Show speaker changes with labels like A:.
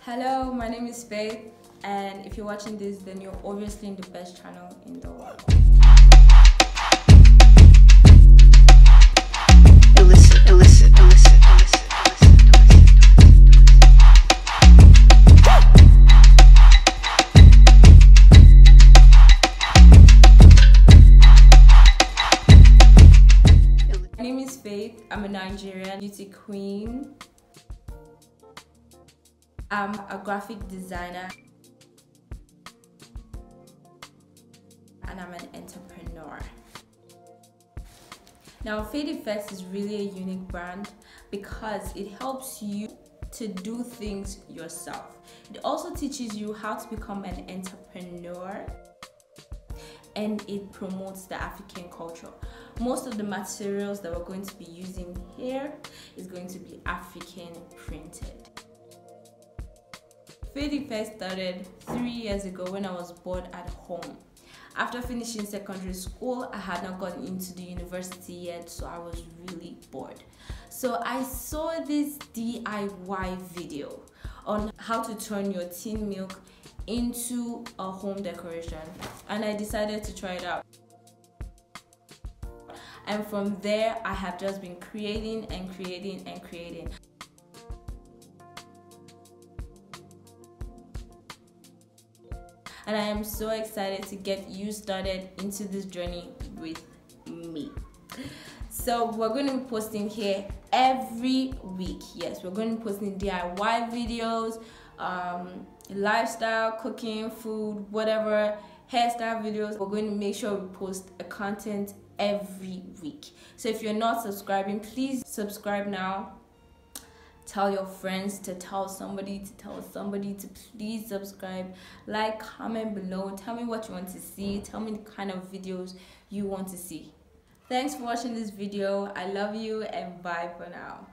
A: Hello, my name is Phayte, and if you're watching this, then you're obviously in the best channel in the world. My name is Phayte. I'm a Nigerian beauty queen. I'm a graphic designer and I'm an entrepreneur. Now, Phayte Effects is really a unique brand because it helps you to do things yourself. It also teaches you how to become an entrepreneur, and it promotes the African culture. Most of the materials that we're going to be using here is going to be African printed. Phayte Effects started 3 years ago when I was bored at home. After finishing secondary school, I had not gotten into the university yet, so I was really bored. So I saw this DIY video on how to turn your tin milk into a home decoration, and I decided to try it out. And from there, I have just been creating and creating and creating. And I am so excited to get you started into this journey with me. So we're going to be posting here every week. Yes, we're going to be posting DIY videos, lifestyle, cooking, food, whatever, hairstyle videos. We're going to make sure we post a content every week. So if you're not subscribing, please subscribe now. Tell your friends to tell somebody to please subscribe. Like, comment below. Tell me what you want to see. Tell me the kind of videos you want to see. Thanks for watching this video. I love you and bye for now.